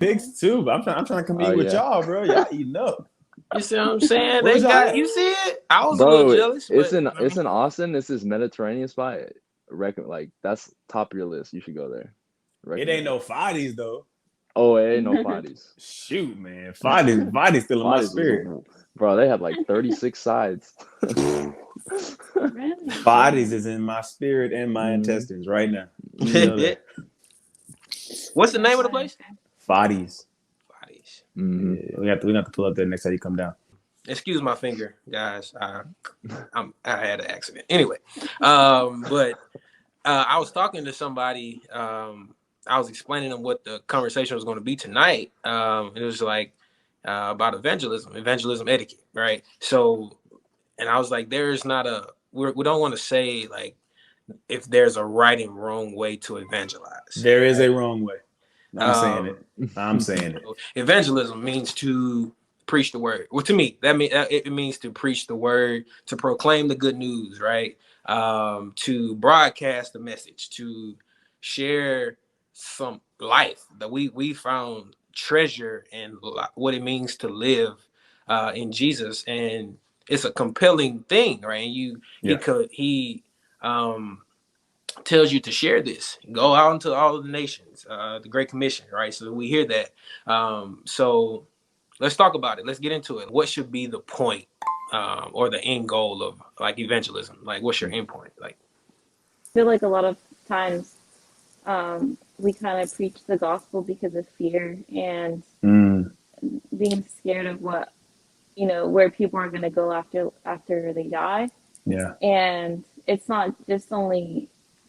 Pigs too, but I'm trying to Oh compete with yeah, y'all, bro. Y'all eating up. You see what I'm saying? Where's They y'all got at? you see it. I was a little bro. jealous, It's but in I it's mean, in Austin. This is Mediterranean spot. Like that's top of your list. You should go there. It ain't Recommend it. no Fadi's though. Oh, it ain't no Fadi's. Shoot, man. Fadi's still in my Fadi's spirit. was, bro. They had like 36 sides. Really? Fadi's is in my spirit and my Mm, intestines right now. You know that. what's the Yeah, name of the fine. place? Fadi's. Bodies. mm. Yeah, we have to pull up there next time you come down. Excuse my finger, guys. I had an accident. Anyway, but I was talking to somebody. I was explaining them what the conversation was going to be tonight. It was like about evangelism etiquette, right? So, and I was like, there's not a we don't want to say like if there's a right and wrong way to evangelize, There is a right? wrong way. I'm saying it. Um, I'm saying it. Evangelism means to preach the word. Well, to me, it means to preach the word, to proclaim the good news, right? To broadcast the message, to share some life that we found treasure and what it means to live in Jesus, and it's a compelling thing, right? And Yeah. he um tells you to share this, go out into all of the nations, the Great Commission, right? So we hear that. So let's talk about it. Let's get into it. What should be the point or the end goal of like evangelism? Like, what's your end point? Like, I feel like a lot of times we kind of preach the gospel because of fear and Mm, being scared of what, where people are going to go after they die. yeah. And it's not just only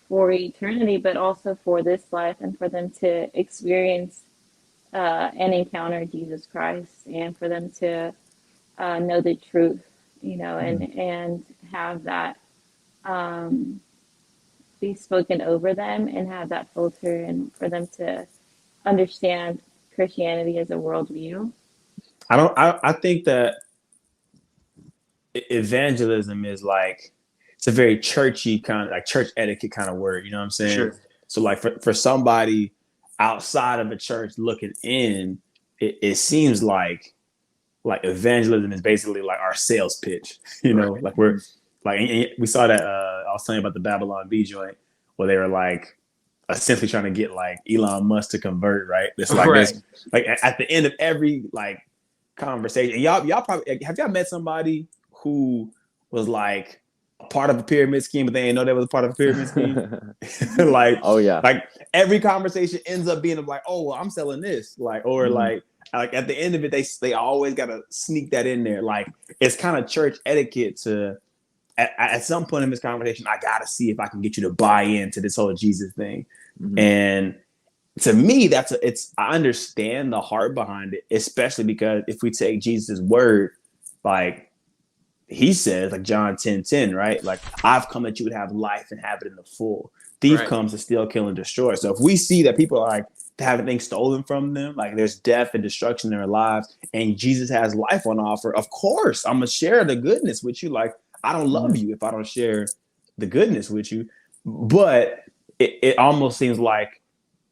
for eternity, but also for this life and for them to experience and encounter Jesus Christ and for them to know the truth, and have that um, be spoken over them and have that filter and for them to understand Christianity as a worldview. I think that evangelism is like it's a very churchy kind of like church etiquette kind of word, you know what I'm saying? sure, So like for somebody outside of a church looking in, it seems like evangelism is basically like our sales pitch, you know, right, like we're like we saw that I was telling you about the Babylon B joint where they were like essentially trying to get like Elon Musk to convert, right? It's like right. this like at the end of every like conversation. And y'all probably have y'all met somebody who was like a part of a pyramid scheme, but they didn't know they was a part of a pyramid scheme. like Oh yeah. like every conversation ends up being like, oh well, I'm selling this. Like, or Mm, like at the end of it, they always gotta sneak that in there. Like it's kind of church etiquette to at some point in this conversation, I gotta see if I can get you to buy into this whole Jesus thing. mhm. And to me, I understand the heart behind it, especially because if we take Jesus' word, like he says, like John 10:10, right? Like, I've come that you would have life and have it in the full. Thief Right. comes to steal, kill, and destroy. So if we see that people are like having things stolen from them, like there's death and destruction in their lives, and Jesus has life on offer, of course, I'm gonna share the goodness with you. Like, I don't love Mhm. you if I don't share the goodness with you. But it almost seems like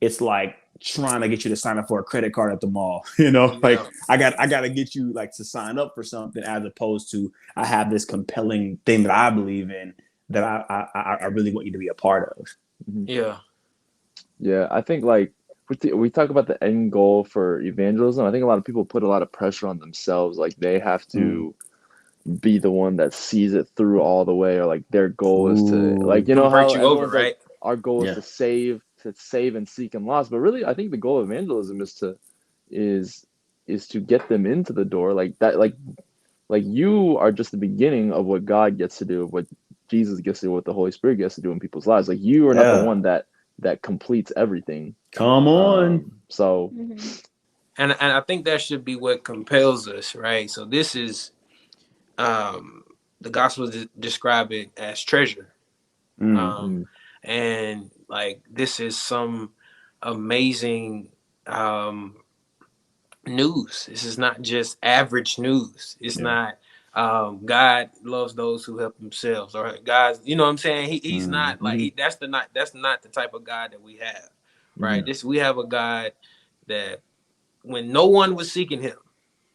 it's like trying to get you to sign up for a credit card at the mall. You know, like Yeah. I gotta get you like to sign up for something as opposed to I have this compelling thing that I believe in that I really want you to be a part of. Mhm. Yeah. Yeah, I think like we talk about the end goal for evangelism. I think a lot of people put a lot of pressure on themselves, like they have Mm. to be the one that sees it through all the way, or like their goal is to like Ooh, you know Convert how you over, everyone's like right? our goal is yeah, to save and seek and lost, but really I think the goal of evangelism is is to get them into the door like that like you are just the beginning of what God gets to do, of what Jesus gets to do, what the Holy Spirit gets to do in people's lives. Like you are not the yeah. one that completes everything. Come on. So Mm-hmm. And I think that should be what compels us, right? So this is um the gospel describe it as treasure. Mm. Um mm, and like this is some amazing um news. This is not just average news. It's Yeah. not God loves those who help themselves, or God's, you know what I'm saying? He's Mm. not like Mm. that's not the type of God that we have. mhm, Right? This we have a God that when no one was seeking him,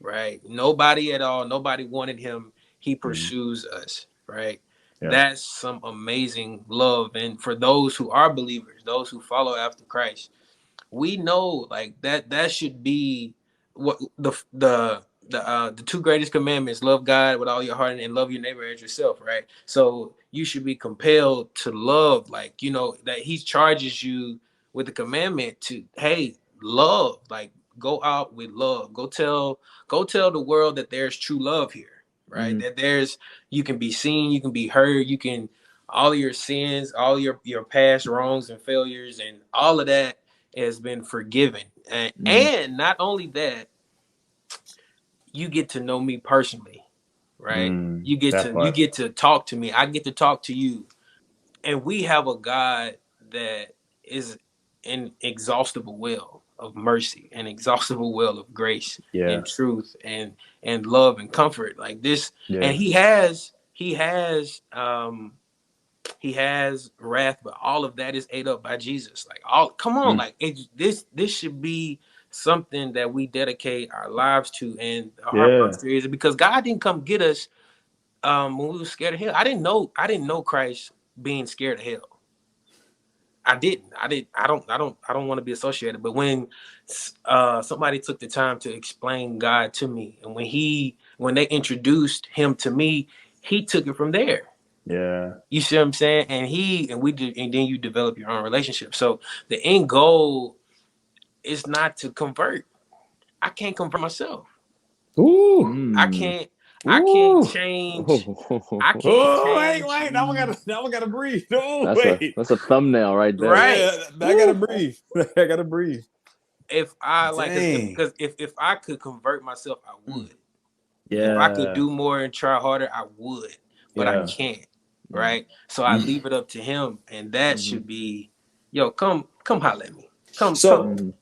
right? Nobody at all, nobody wanted him. He pursues us, right? Yeah. That's some amazing love. And for those who are believers, those who follow after Christ, we know like that should be what the two greatest commandments: love God with all your heart and love your neighbor as yourself, right? So you should be compelled to love, like, you know, that he charges you with the commandment to, hey, love, like, go out with love, go tell the world that there's true love here, right? That there's, you can be seen, you can be heard, you can, all of your sins, all your past wrongs and failures and all of that has been forgiven. And not only that, you get to know me personally, right? You get That to you part. get to talk to me. I get to talk to you. And we have a God that is an exhaustible well of mercy, an exhaustible well of grace Yeah. and truth and love and comfort like this. Yeah. And he has wrath, but all of that is ate up by Jesus. Like, all, come on, like, this should be something that we dedicate our lives to. And the heart posture is because God didn't come get us when we were scared of hell. I didn't know Christ being scared of hell. I didn't. I don't want to be associated. But when somebody took the time to explain God to me, and when they introduced him to me, he took it from there. Yeah. You see what I'm saying? And then you develop your own relationship. So the end goal is not to convert. I can't convert myself. Ooh. I can't Ooh. change. I can't Oh, change. wait. Now I gotta breathe. No, That's a thumbnail right there. Right. Yeah, I gotta breathe. I gotta breathe. If I Dang. if I could convert myself, I would. Yeah. If I could do more and try harder, I would. But I can't. Right. So I leave it up to him, and that should be, yo, come holler at me. Come.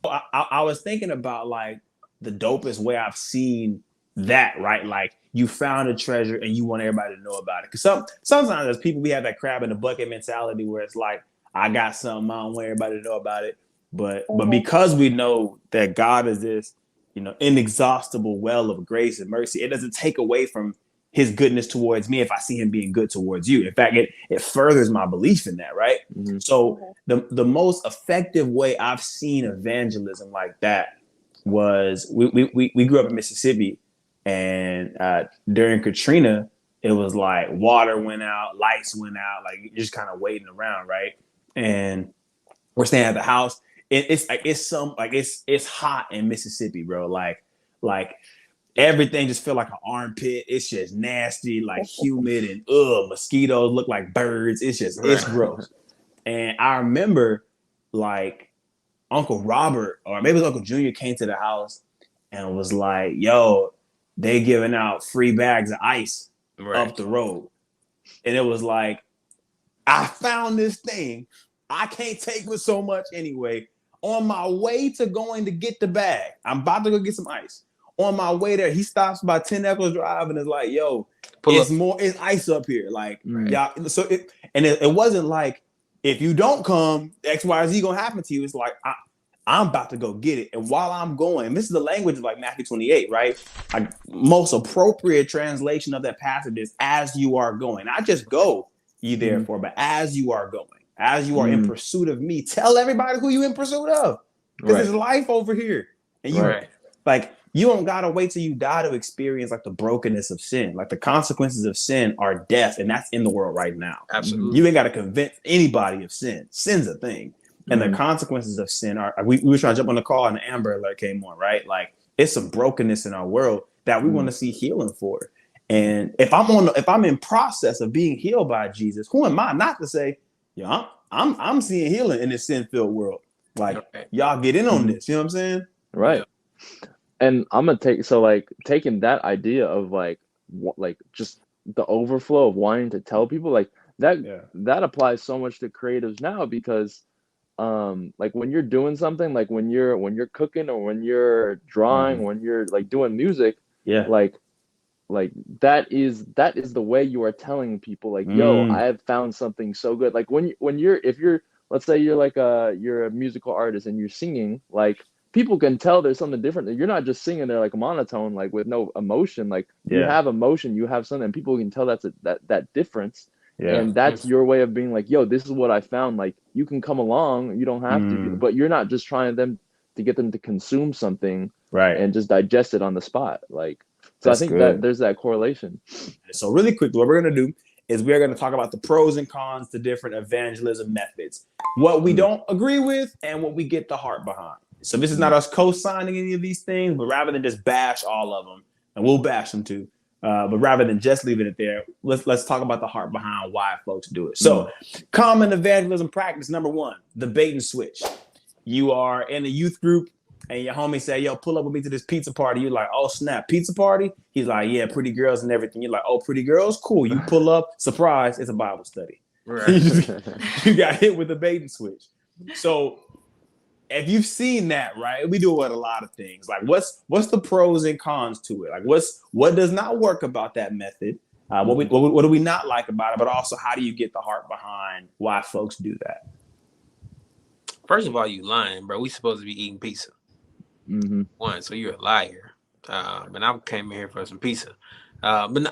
I was thinking about like the dopest way I've seen that, right? Like you found a treasure and you want everybody to know about it. Because sometimes as people, we have that crab in the bucket mentality where it's like, I got something, I don't want everybody to know about it. But because we know that God is this, inexhaustible well of grace and mercy, it doesn't take away from his goodness towards me if I see him being good towards you. In fact, it furthers my belief in that, right? So the most effective way I've seen evangelism like that was we grew up in Mississippi, and during Katrina, it was like water went out, lights went out, like you're just kind of waiting around, right? And we're staying at the house. It's hot in Mississippi, bro. Like everything just feel like an armpit. It's just nasty, like humid, and mosquitoes look like birds. It's gross. And I remember like Uncle Robert or maybe it was Uncle Junior came to the house and was like, yo, they giving out free bags of ice up the road. And it was like, I found this thing. I can't take with so much anyway. On my way to going to get the bag, I'm about to go get some ice. On my way there, he stops by 10 Echoes Drive and is like, yo, it's ice up here. Like, y'all, so it wasn't like, if you don't come, X, Y, Z gonna happen to you. It's like, I'm about to go get it. And while I'm going, this is the language of like Matthew 28, right? Like, most appropriate translation of that passage is as you are going. Not just go ye therefore, but as you are going, as you are in pursuit of me, tell everybody who you in pursuit of. Because there's life over here. And you don't gotta wait till you die to experience like the brokenness of sin. Like the consequences of sin are death, and that's in the world right now. Absolutely. You ain't got to convince anybody of sin. Sin's a thing. And the consequences of sin are, we were trying to jump on the call and the Amber Alert came on, right? Like it's some brokenness in our world that we want to see healing for. And if I'm in process of being healed by Jesus, who am I not to say, yo, I'm seeing healing in this sin-filled world. Like y'all get in on this, you know what I'm saying? Right. Yeah. And I'm gonna taking that idea of like just the overflow of wanting to tell people like that applies so much to creatives now, because like when you're doing something, like when you're cooking or when you're drawing, when you're like doing music, like that is the way you are telling people like, yo, I have found something so good. Like if you're let's say you're like you're a musical artist and you're singing, like people can tell there's something different. You're not just singing there like a monotone, like with no emotion. Like you have emotion, you have something, and people can tell that difference. And that's your way of being like, yo, this is what I found. Like you can come along, you don't have to, but you're not just trying to get them to consume something and just digest it on the spot. Like, so That's I think good. that there's that correlation. So really quickly, what we're going to do is we're going to talk about the pros and cons to different evangelism methods, what we don't agree with, and what we get the heart behind. So this is not us co-signing any of these things, but rather than just bash all of them, and we'll bash them too, but rather than just leaving it there, let's talk about the heart behind why folks do it. So common evangelism practice number one, the bait and switch. You are in a youth group and your homie say, yo, pull up with me to this pizza party. You're like, oh, snap, pizza party? He's like, yeah, pretty girls and everything. You're like, oh, pretty girls? Cool. You pull up, surprise, it's a Bible study. Right. You got hit with a bait and switch. So if you've seen that, right, we do it with a lot of things. Like what's the pros and cons to it? Like what does not work about that method? What do we not like about it? But also, how do you get the heart behind why folks do that? First of all, you lying, bro. We supposed to be eating pizza. One, so you're a liar. And I came here for some pizza. But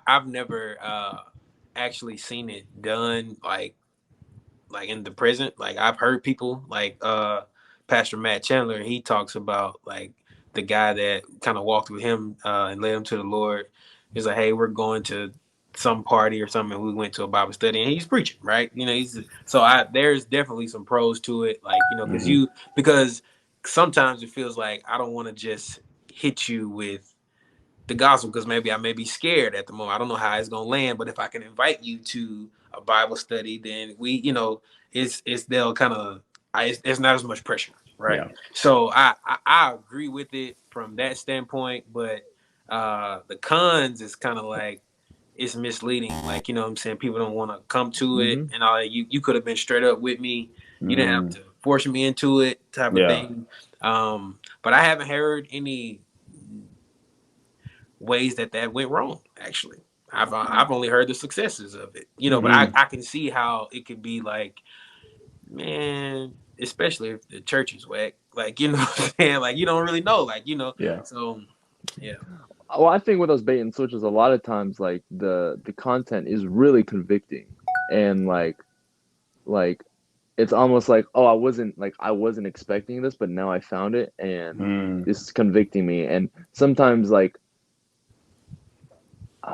I've never actually seen it done like in the present. Like I've heard people like Pastor Matt Chandler. He talks about like the guy that kind of walked with him and led him to the Lord. He's like, hey, we're going to some party or something. We went to a Bible study and he's preaching, right? You know, there's definitely some pros to it, like, you know, because sometimes it feels like I don't want to just hit you with the gospel because maybe I may be scared at the moment. I don't know how it's gonna land, but if I can invite you to a Bible study, then we, you know, they'll kind of it's not as much pressure, right? Yeah. So I agree with it from that standpoint, but the cons is kind of like it's misleading. Like, you know what I'm saying? People don't want to come to it and all that. You could have been straight up with me. You didn't have to force me into it type of thing. But I haven't heard any ways that went wrong, actually. I've only heard the successes of it, you know, but I can see how it could be like, man, especially if the church is whack, like, you know what I'm saying? Like, you don't really know, like, you know, so yeah. Well, I think with those bait and switches, a lot of times, like the content is really convicting, and like it's almost like, oh, I wasn't expecting this, but now I found it, and this is convicting me. And sometimes like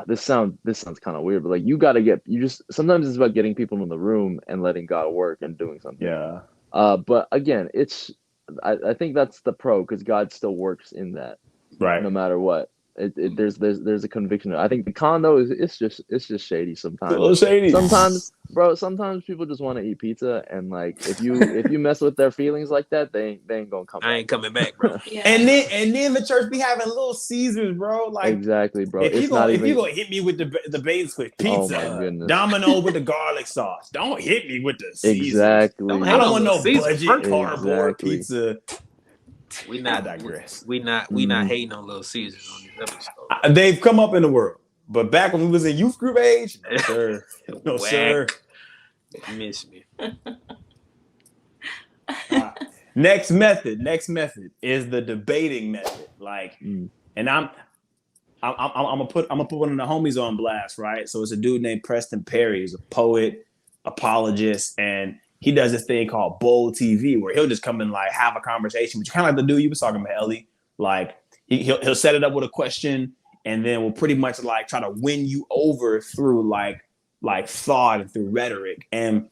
this sounds kind of weird, but like sometimes it's about getting people in the room and letting God work and doing something. Yeah. But again, I think that's the pro, because God still works in that, Right. no matter what. There's a conviction. I think the con though is it's just shady sometimes. A little shady. Sometimes people just want to eat pizza, and like if you mess with their feelings like that, they ain't gonna come. I ain't coming back, bro. And then the church be having Little Caesars, bro. Like exactly, bro. If you gonna hit me with the bait and switch pizza, oh my goodness, Domino with the garlic sauce, don't hit me with the Caesars. Exactly. I don't want no Caesars. budget cardboard pizza. We not digress. We not hating on Little Caesars on this episode. They've come up in the world, but back when we was in youth group age, no sir, no sir. You miss me. Next method is the debating method. Like, and I'm gonna put one of the homies on blast, right? So it's a dude named Preston Perry. He's a poet, apologist, and he does this thing called Bowl TV, where he'll just come and like have a conversation, which kind of like the dude you was talking about, Ellie. Like he'll set it up with a question, and then we'll pretty much like try to win you over through like thought and through rhetoric. And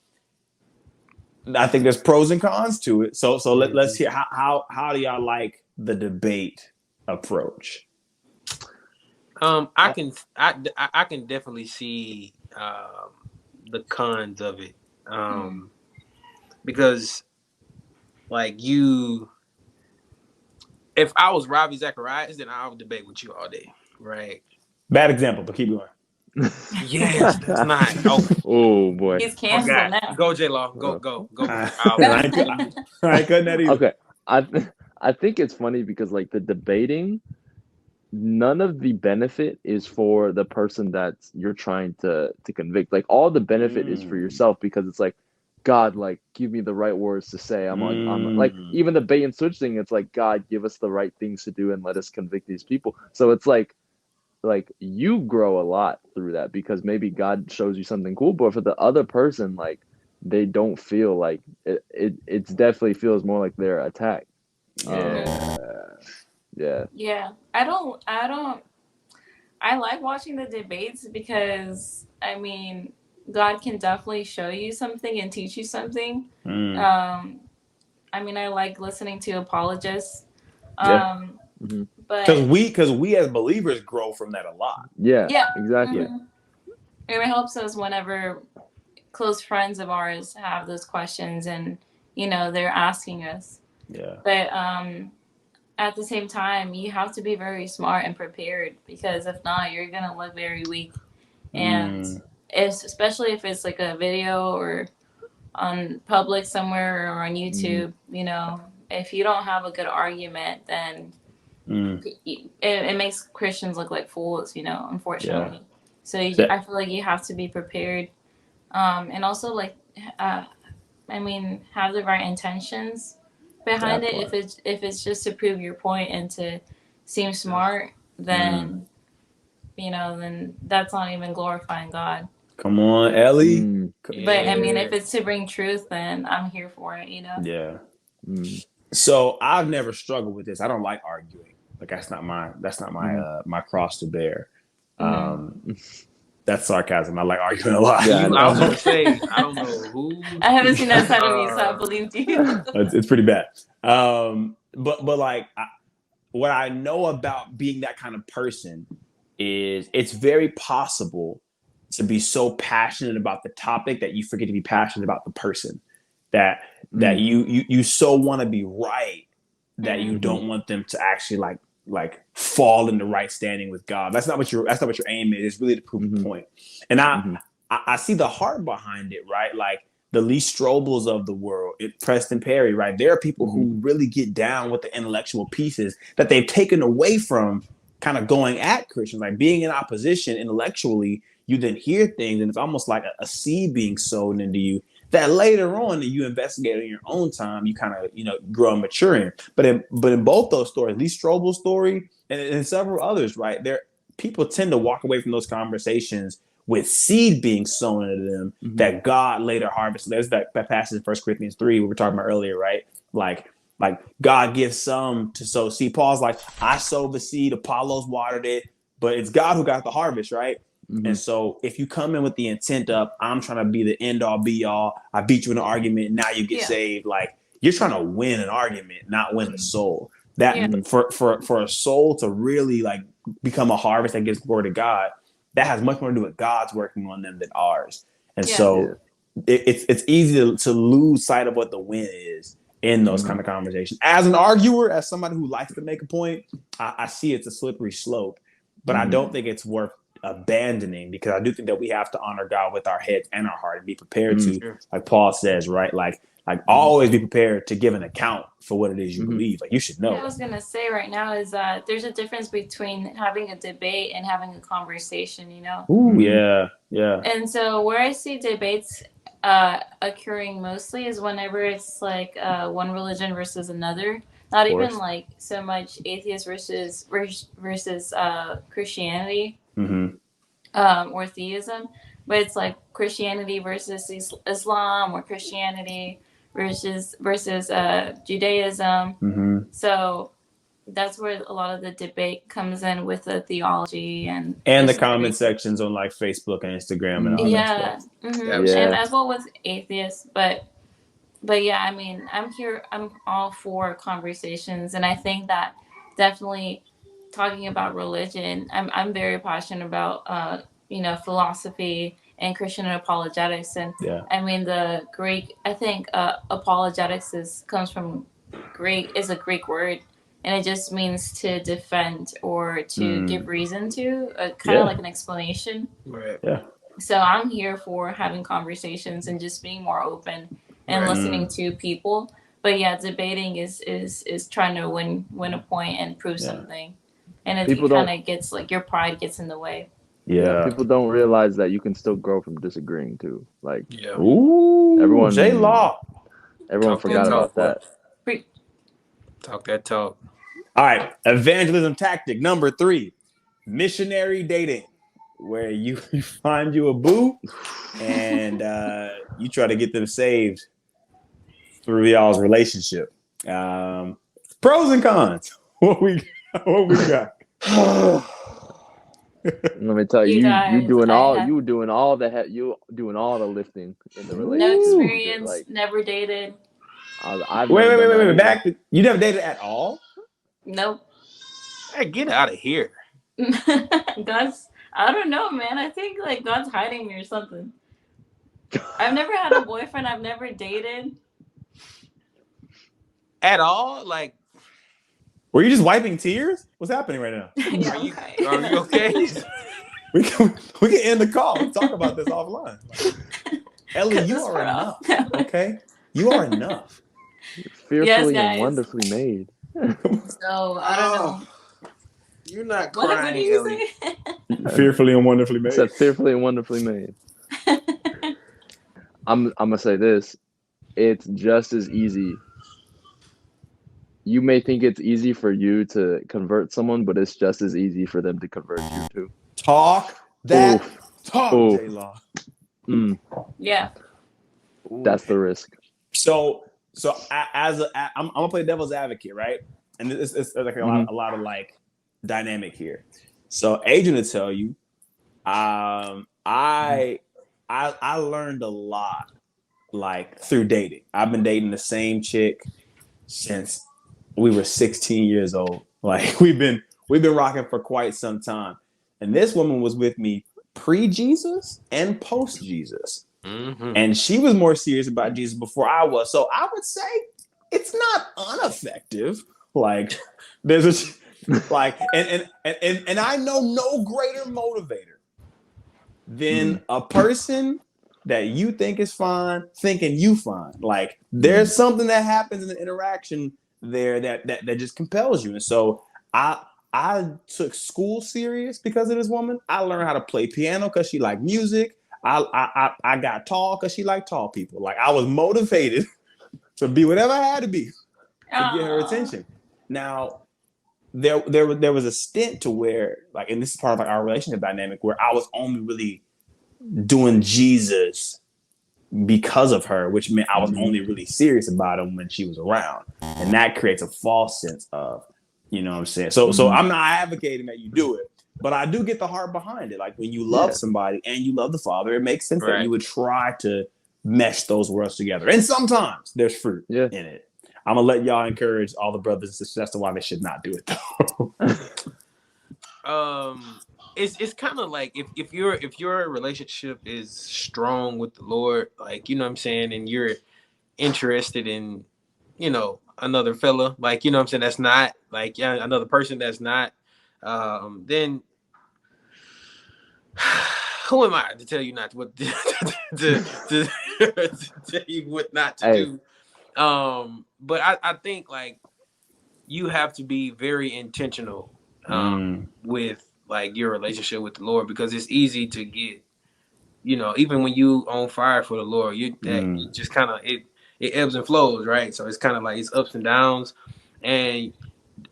I think there's pros and cons to it. So let's hear how do y'all like the debate approach? I can definitely see the cons of it. Because like if I was Ravi Zacharias, then I would debate with you all day, right? Bad example, but keep going. Yes, that's not. Oh boy, he's canceled now. Go J-Law, go. I ain't cutting that either. Okay, I think it's funny because like the debating, none of the benefit is for the person that you're trying to convict. Like all the benefit is for yourself, because it's like God, like, give me the right words to say. I'm like, even the bait and switch thing, it's like, God, give us the right things to do and let us convict these people. So it's like you grow a lot through that because maybe God shows you something cool, but for the other person, like, they don't feel like it definitely feels more like they're attacked. Yeah. Yeah. Yeah. I like watching the debates because, I mean, God can definitely show you something and teach you something. Um, I mean, I like listening to apologists. Yeah. But Because we as believers grow from that a lot. Yeah, yeah. exactly. And it helps us whenever close friends of ours have those questions and, they're asking us. Yeah. But at the same time, you have to be very smart and prepared because if not, you're going to look very weak. And especially if it's like a video or on public somewhere or on YouTube, if you don't have a good argument, then it makes Christians look like fools, unfortunately. Yeah. So I feel like you have to be prepared, and also like, I mean, have the right intentions behind it. If it's just to prove your point and to seem smart, then then that's not even glorifying God. Come on, Ellie. But I mean, if it's to bring truth, then I'm here for it. Yeah. So I've never struggled with this. I don't like arguing. Like that's not my my cross to bear. That's sarcasm. I like arguing a lot. Yeah, I was gonna say I don't know who. I haven't seen that side of me, so I believed you. It's pretty bad. But like what I know about being that kind of person is it's very possible to be so passionate about the topic that you forget to be passionate about the person. That you so want to be right that you don't want them to actually like fall in the right standing with God. That's not what your aim is. It's really to prove a point. And I see the heart behind it, right? Like the Lee Strobels of the world, Preston Perry, right? There are people who really get down with the intellectual pieces that they've taken away from kind of going at Christians, like being in opposition intellectually. You then hear things, and it's almost like a seed being sown into you that later on that you investigate in your own time, you kind of grow and mature in. But in both those stories, Lee Strobel's story and several others, right there, people tend to walk away from those conversations with seed being sown into them that God later harvests. There's that passage in 1 Corinthians 3 we were talking about earlier, right? Like God gives some to sow seed. Paul's like, I sowed the seed, Apollos watered it, but it's God who got the harvest, right? And so if you come in with the intent of, I'm trying to be the end all be all, I beat you in an argument, now you get saved, like you're trying to win an argument, not win the soul. That for a soul to really like become a harvest that gives glory to God, that has much more to do with God's working on them than ours. And so it's easy to lose sight of what the win is in those kind of conversations. As an arguer, as somebody who likes to make a point, I see it's a slippery slope, but I don't think it's worth abandoning, because I do think that we have to honor God with our heads and our heart and be prepared to, like Paul says, right? Like always be prepared to give an account for what it is you believe. Like you should know. What I was gonna say right now is that there's a difference between having a debate and having a conversation. Ooh, yeah. And so where I see debates occurring mostly is whenever it's like one religion versus another. Not even like so much atheist versus Christianity. Or theism, but it's like Christianity versus Islam or Christianity versus Judaism. So that's where a lot of the debate comes in with the theology and the comment sections on like Facebook and Instagram and all that stuff. And as well with atheists, but yeah, I mean, I'm all for conversations, and I think that definitely talking about religion, I'm very passionate about philosophy and Christian apologetics, and I mean the Greek. I think apologetics comes from Greek, is a Greek word, and it just means to defend or to give reason to, kind of like an explanation. Right. Yeah. So I'm here for having conversations and just being more open and listening to people. But yeah, debating is trying to win a point and prove something. And it kind of gets like your pride gets in the way. Yeah. People don't realize that you can still grow from disagreeing too. Like, Yeah. Ooh. Everyone- J Law. everyone Talk that forgot talk, about that. Talk that talk. All right. Evangelism tactic number 3: missionary dating, where you find you a boo and you try to get them saved through y'all's relationship. Pros and cons. What we got? Let me tell you, You you guys, doing I all have- you doing all the you doing all the lifting in the No relationship. experience, Like, never dated. I've never done that either. Back. You never dated at all? Nope. Hey, get out of here. I don't know, man. I think like God's hiding me or something. I've never had a boyfriend. I've never dated. At all? Like, Were you just wiping tears? What's happening right now? Yeah, are you okay. are you okay? We can end the call. We can talk about this offline. Ellie, 'Cause you it's are far enough. off. Okay, you are enough. Fearfully Yes, and guys. wonderfully made. So I don't know. You're not What crying, did you Ellie. say? Fearfully and wonderfully I made. said fearfully and wonderfully made. I'm gonna say this. It's just as easy. You may think it's easy for you to convert someone, but it's just as easy for them to convert you too. Talk that Oof. talk, Oof. J Law. Yeah. That's the risk. So I'm gonna play devil's advocate, right? And it's like a lot of like dynamic here. So Adrian will tell you, I learned a lot like through dating. I've been dating the same chick since we were 16 years old. Like we've been rocking for quite some time. And this woman was with me pre-Jesus and post-Jesus. Mm-hmm. And she was more serious about Jesus before I was. So I would say it's not ineffective. Like there's a like and I know no greater motivator than a person that you think is fine thinking you fine. Like there's something that happens in the interaction there that just compels you. And so I took school serious because of this woman. I learned how to play piano because she liked music. I got tall because she liked tall people. Like I was motivated to be whatever I had to be to get her attention. Now there was a stint to where like, and this is part of like our relationship dynamic where I was only really doing Jesus because of her, which meant I was only really serious about him when she was around, and that creates a false sense of, you know what I'm saying. So I'm not advocating that you do it, but I do get the heart behind it. Like when you love somebody and you love the Father, it makes sense that you would try to mesh those worlds together. And sometimes there's fruit in it. I'm gonna let y'all encourage all the brothers and sisters as to why they should not do it though. It's kind of like if your relationship is strong with the Lord, like, you know what I'm saying, and you're interested in, you know, another fella, like, you know what I'm saying, that's not like another person that's not, then who am I to tell you not to what to tell you what not to do? But I think like you have to be very intentional with like your relationship with the Lord, because it's easy to get, you know, even when you on fire for the Lord, you just kind of it ebbs and flows, right? So it's kind of like it's ups and downs, and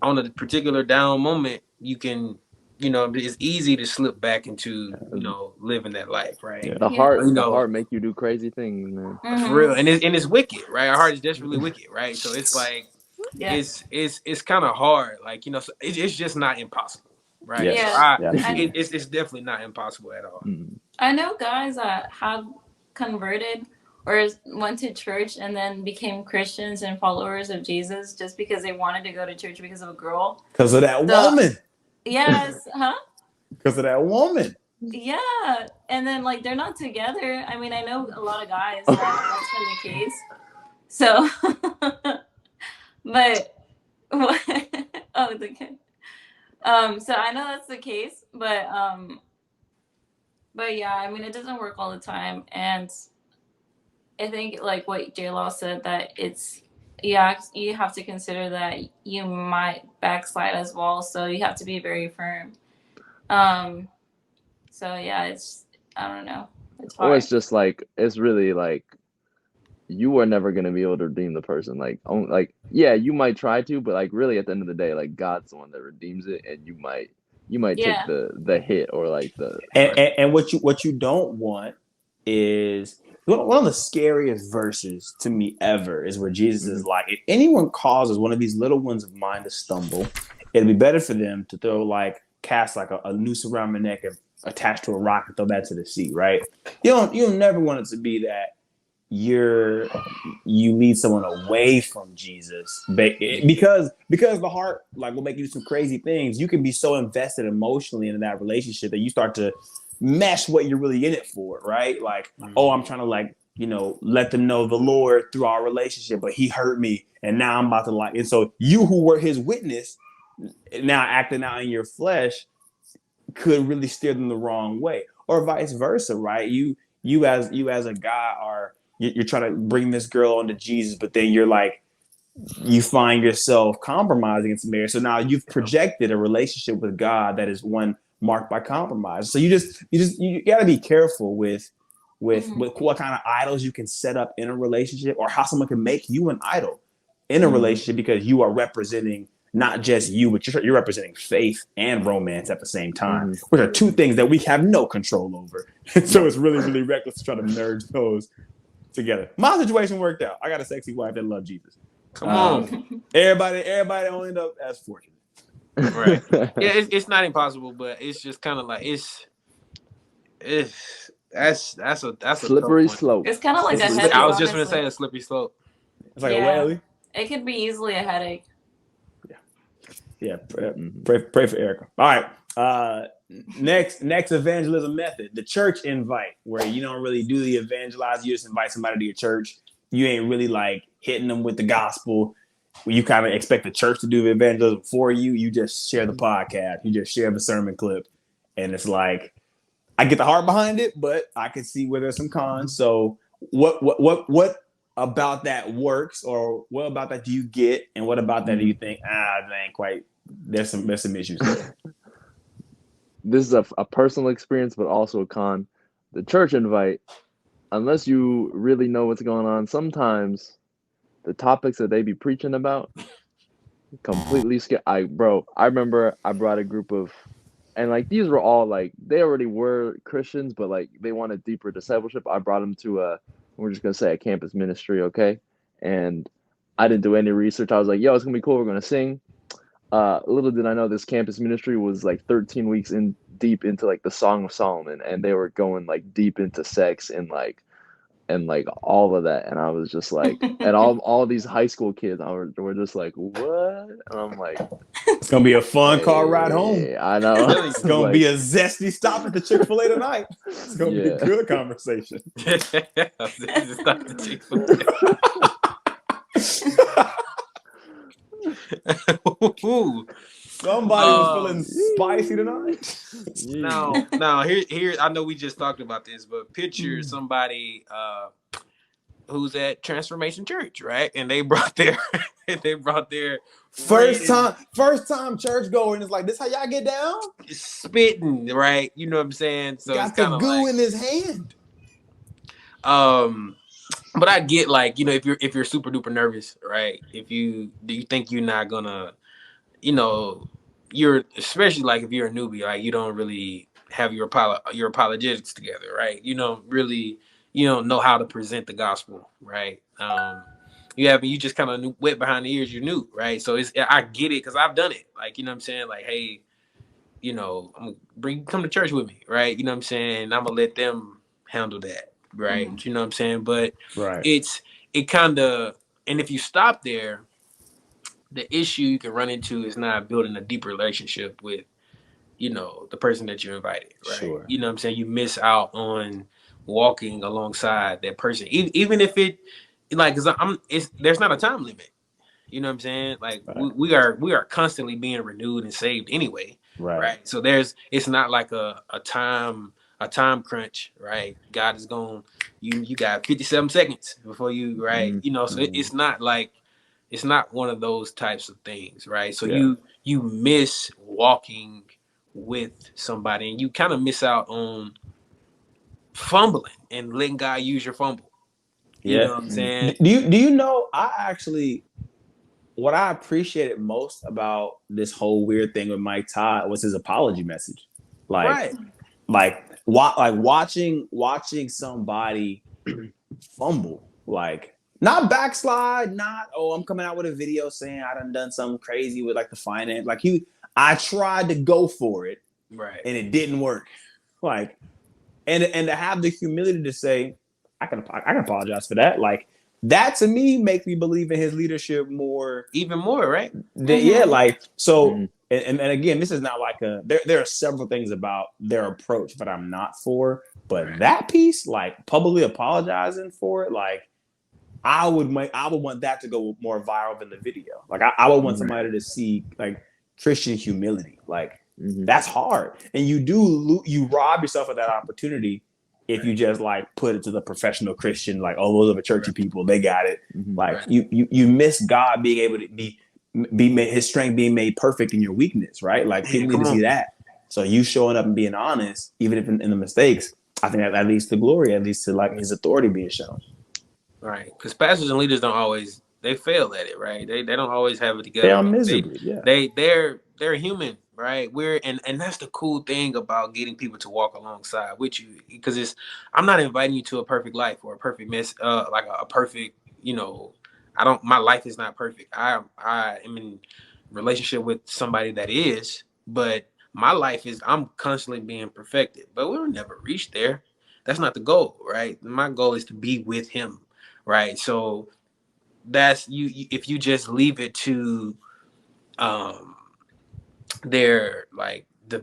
on a particular down moment, you can, you know, it's easy to slip back into, you know, living that life, right? The heart, you know, the heart make you do crazy things, man. for real, and it's wicked, right? Our heart is just really wicked, right? So it's like it's kind of hard, like, you know, so it's just not impossible, right? So it's definitely not impossible at all. I know guys that have converted or went to church and then became Christians and followers of Jesus just because they wanted to go to church because of a girl. Because of that woman. Yes, huh? Because of that woman. Yeah, and then like they're not together. I mean, I know a lot of guys that that's been the case. So, but oh, it's okay. So I know that's the case, but yeah, I mean, it doesn't work all the time, and I think like what J Law said, that it's you have to consider that you might backslide as well, so you have to be very firm. So yeah, it's, I don't know. It's Or hard. it's just like, it's really like, you are never gonna be able to redeem the person. Like, yeah, you might try to, but like really at the end of the day, like God's the one that redeems it, and you might take Yeah. the hit, or like the And what you don't want is one of the scariest verses to me ever is where Jesus Mhm. is like, if anyone causes one of these little ones of mine to stumble, it'd be better for them to cast like a noose around my neck and attach to a rock and throw that to the sea, right? You don't never want it to be that you lead someone away from Jesus because the heart like will make you do some crazy things. You can be so invested emotionally in that relationship that you start to mesh what you're really in it for, right? Like, oh, I'm trying to let them know the Lord through our relationship, but he hurt me, and now I'm about to and so you who were his witness now acting out in your flesh could really steer them the wrong way, or vice versa, right? You as a guy you're trying to bring this girl onto Jesus, but then you find yourself compromising in some areas. So now you've projected a relationship with God that is one marked by compromise. So you got to be careful with what kind of idols you can set up in a relationship, or how someone can make you an idol in a relationship, because you are representing not just you, but you're representing faith and romance at the same time, which are two things that we have no control over. So it's really, really reckless to try to merge those together. My situation worked out. I got a sexy wife that loved Jesus. Come on. Everybody don't end up as fortunate. Right. Yeah, it's not impossible, but it's just kind of like that's a slippery tough one. slope. It's kind of like a It's headache, I was just gonna honestly. say a slippery slope. It's like Yeah. a whaley. It could be easily a headache. Yeah. Pray for Erica. All right. Next evangelism method, the church invite, where you don't really do the evangelize. You just invite somebody to your church. You ain't really like hitting them with the gospel. You kind of expect the church to do the evangelism for you. You just share the podcast. You just share the sermon clip. And it's like, I get the heart behind it, but I can see where there's some cons. So what about that works, or what about that do you get, and what about that do you think that ain't quite, there's some issues there? This is a personal experience, but also a con. The church invite, unless you really know what's going on, sometimes the topics that they be preaching about completely scare. I remember I brought a group of, and like these were all like, they already were Christians, but like they wanted deeper discipleship. I brought them to we're just gonna say a campus ministry, okay? And I didn't do any research. I was like, yo, it's gonna be cool. We're gonna sing. Little did I know this campus ministry was like 13 weeks in deep into like the Song of Solomon, and they were going like deep into sex and like all of that, and I was just like, and all these high school kids were just like, what? And I'm like, It's gonna be a fun car ride home. I know. It's gonna be a zesty stop at the Chick-fil-A tonight. It's gonna be a good conversation. Somebody was feeling spicy tonight. No. Here. I know we just talked about this, but picture somebody who's at Transformation Church, right? And they brought their first time church goer, and it's like, this how y'all get down? Spitting, right? You know what I'm saying? So got it's the goo in his hand. But I get, like, if you're super duper nervous, right? Do you think you're not gonna, you're, especially like if you're a newbie, like you don't really have your apologetics together, right? You don't know how to present the gospel, right? You just kind of wet behind the ears, you're new, right? So I get it, because I've done it. Like, you know what I'm saying? Like, hey, come to church with me, right? You know what I'm saying? I'm gonna let them handle that, right? You know what I'm saying? But right, it kind of, and if you stop there, the issue you can run into is not building a deeper relationship with, the person that you invited, right? Sure. You know what I'm saying? You miss out on walking alongside that person, even if it, like, there's not a time limit. You know what I'm saying? Like, right. we are constantly being renewed and saved anyway, right? So it's not like a time crunch, right? God is going, you got 57 seconds before you, right? So it's not like, it's not one of those types of things, right? So you miss walking with somebody, and you kind of miss out on fumbling and letting God use your fumble. You know Yeah. what I'm saying? Do you know, I actually, what I appreciated most about this whole weird thing with Mike Todd was his apology message. Like, Right. watching somebody fumble, like not backslide, not, oh, I'm coming out with a video saying I done something crazy with like the finance. Like I tried to go for it Right. and it didn't work. Like, and to have the humility to say, I can apologize for that. Like, that to me makes me believe in his leadership more. Even more, right? Yeah, like, so. Mm-hmm. And again, this is not like there are several things about their approach that I'm not for, but Right. that piece, like publicly apologizing for it, like I would want that to go more viral than the video. Like I would want somebody to see like Christian humility. Like, Mm-hmm. that's hard, and you rob yourself of that opportunity if you just like put it to the professional Christian, like, oh, those are the churchy people, they got it. Mm-hmm. Like, Right. you miss God being able to be made, his strength being made perfect in your weakness, right? Like, Man, people need come to see on. that. So you showing up and being honest, even if in the mistakes, I think that leads to glory, at least to like his authority being shown. Right. Because pastors and leaders don't always, they fail at it, right? They don't always have it They together. are miserably, yeah. They're human, right? And that's the cool thing about getting people to walk alongside with you, because I'm not inviting you to a perfect life or a perfect mess, like a perfect, my life is not perfect. I am in relationship with somebody that is, but my life is, I'm constantly being perfected, but we'll never reach there. That's not the goal, right? My goal is to be with him, right? So that's if you just leave it to um their like the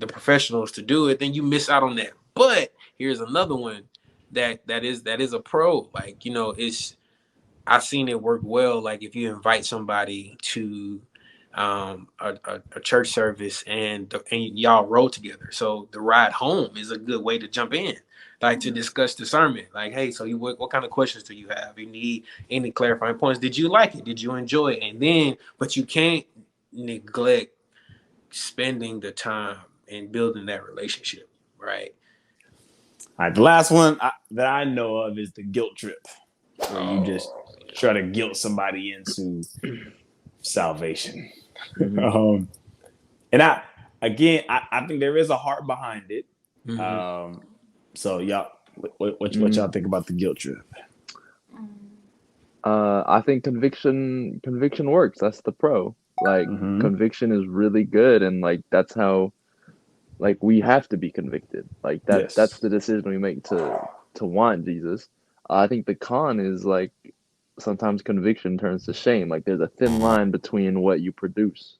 professionals to do it, then you miss out on that. But here's another one that is a pro. Like, it's, I've seen it work well. Like, if you invite somebody to a church service, and y'all roll together, so the ride home is a good way to jump in, like, to discuss the sermon. Like, hey, so what kind of questions do you have? You need any clarifying points? Did you like it? Did you enjoy it? And then, but you can't neglect spending the time and building that relationship, right? All right, the last one that I know of is the guilt trip, where you just Oh, try to guilt somebody into salvation. Mm-hmm. And I think there is a heart behind it. mm-hmm. So y'all, what Mm-hmm. y'all think about the guilt trip? I think conviction works. That's the pro. Like, Mm-hmm. conviction is really good, and like that's how, like, we have to be convicted. Like that's Yes. the decision we make to want Jesus. I think the con is, like, sometimes conviction turns to shame. Like, there's a thin line between what you produce.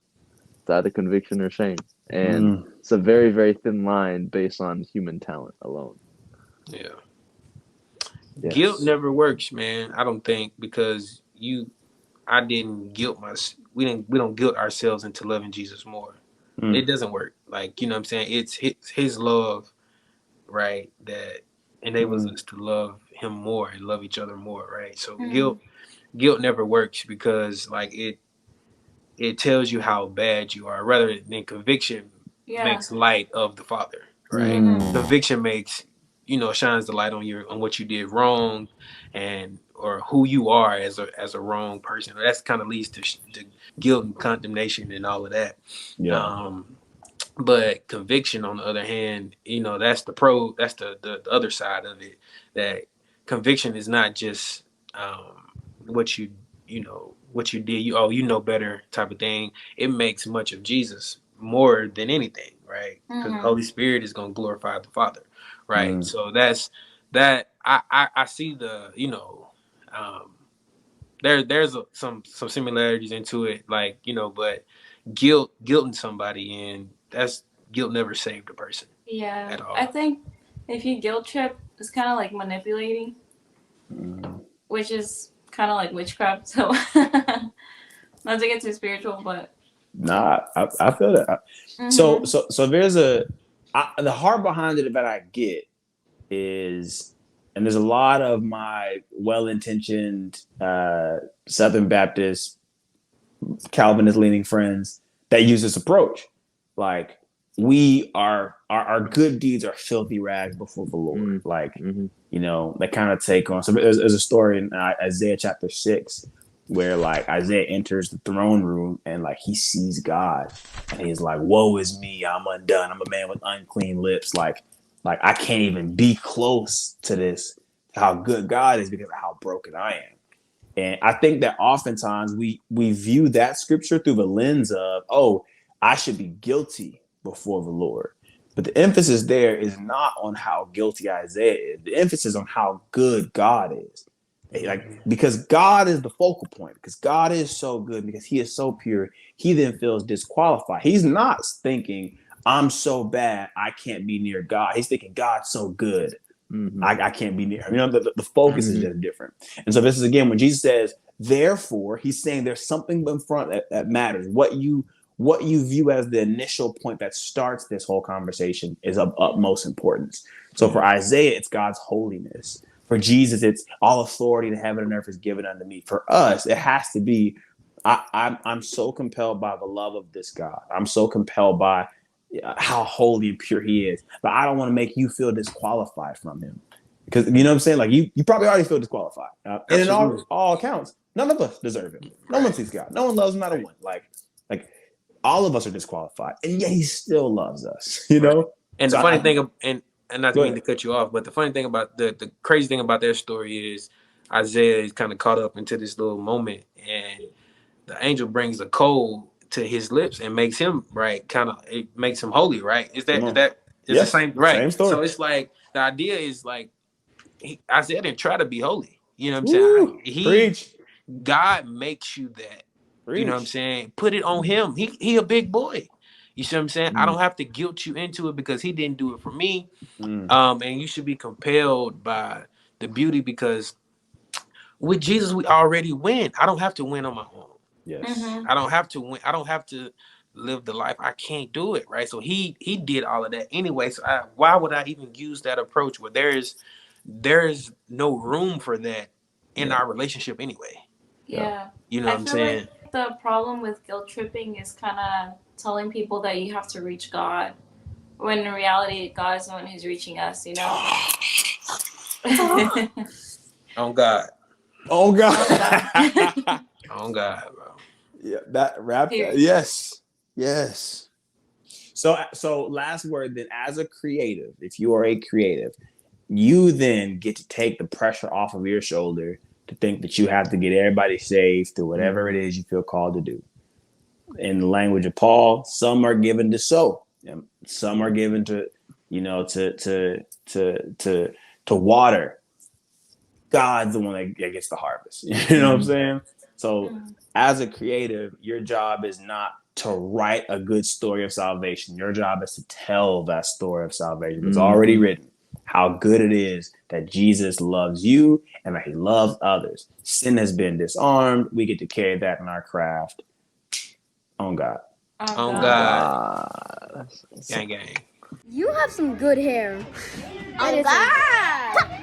It's either conviction or shame, and it's a very, very thin line based on human talent alone. Yeah. Yes. Guilt never works, man. I don't think, because I didn't guilt we don't guilt ourselves into loving Jesus more. It doesn't work. Like, you know what I'm saying? It's his love, right, that enables us to love him more and love each other more, right? So guilt never works, because like it tells you how bad you are, rather than conviction makes light of the Father, right? Conviction makes, shines the light on what you did wrong, and or who you are as a wrong person. That's kind of leads to guilt and condemnation and all of that. Yeah. But conviction, on the other hand, that's that's the other side of it. That conviction is not just what what you did, you know better type of thing. It makes much of Jesus more than anything, right? Because the Holy Spirit is going to glorify the Father, right? So that's that. I see the there's some similarities into it, like, but guilting somebody in, that's guilt never saved a person at all. I think if you guilt trip, it's kind of like manipulating, which is kind of like witchcraft. So not to get too spiritual, but Nah, I feel that. So there's the heart behind it that I get is, and there's a lot of my well-intentioned Southern Baptist Calvinist leaning friends that use this approach. Like, we are our good deeds are filthy rags before the Lord. Like, you know, they kind of take on. So there's a story in Isaiah chapter 6 where like Isaiah enters the throne room and like he sees God and he's like, "Woe is me! I'm undone. I'm a man with unclean lips. Like I can't even be close to this. How good God is because of how broken I am." And I think that oftentimes we view that scripture through the lens of, oh, I should be guilty before the Lord. But the emphasis there is not on how guilty Isaiah is. The emphasis on how good God is. Like, because God is the focal point, because God is so good, because he is so pure, he then feels disqualified. He's not thinking, I'm so bad, I can't be near God. He's thinking, God's so good, I can't be near him. You know, the focus is just different. And so this is again when Jesus says, therefore, he's saying there's something in front that matters. What you view as the initial point that starts this whole conversation is of utmost importance. So for Isaiah, it's God's holiness. For Jesus, it's all authority in heaven and earth is given unto me. For us, it has to be, I'm so compelled by the love of this God. I'm so compelled by how holy and pure he is, but I don't want to make you feel disqualified from him, because you know what I'm saying. Like you probably already feel disqualified, and in all accounts, none of us deserve him. No one sees God. No one loves him, not a one. Like all of us are disqualified, and yet he still loves us. You know. And so the funny thing, and not to mean to cut you off, but the funny thing about the crazy thing about their story is Isaiah is kind of caught up into this little moment, and the angel brings a coal to his lips and makes him it makes him holy, right? Is that the same, right? Same story. So it's like the idea is like Isaiah didn't try to be holy. You know what I'm saying? God makes you that. You know what I'm saying? Put it on him. He a big boy. You see what I'm saying? I don't have to guilt you into it because he didn't do it for me. And you should be compelled by the beauty, because with Jesus we already win. I don't have to win on my own. Yes. I don't have to win. I don't have to live the life. I can't do it, right? So he did all of that anyway. So why would I even use that approach where there's no room for that in our relationship anyway? Yeah. You know what I'm saying? Like the problem with guilt tripping is kind of telling people that you have to reach God, when in reality God is the one who's reaching us, you know? On God. Oh God. On God, bro. Yeah, that rap. Yes. So last word then, as a creative, if you are a creative, you then get to take the pressure off of your shoulder to think that you have to get everybody saved through whatever it is you feel called to do. In the language of Paul, some are given to sow, some are given to, you know, to water. God's the one that gets the harvest. You know what I'm saying? So as a creative, your job is not to write a good story of salvation. Your job is to tell that story of salvation. It's already written how good it is that Jesus loves you and that he loves others. Sin has been disarmed. We get to carry that in our craft. On God. On God. Gang. You have some good hair. On God.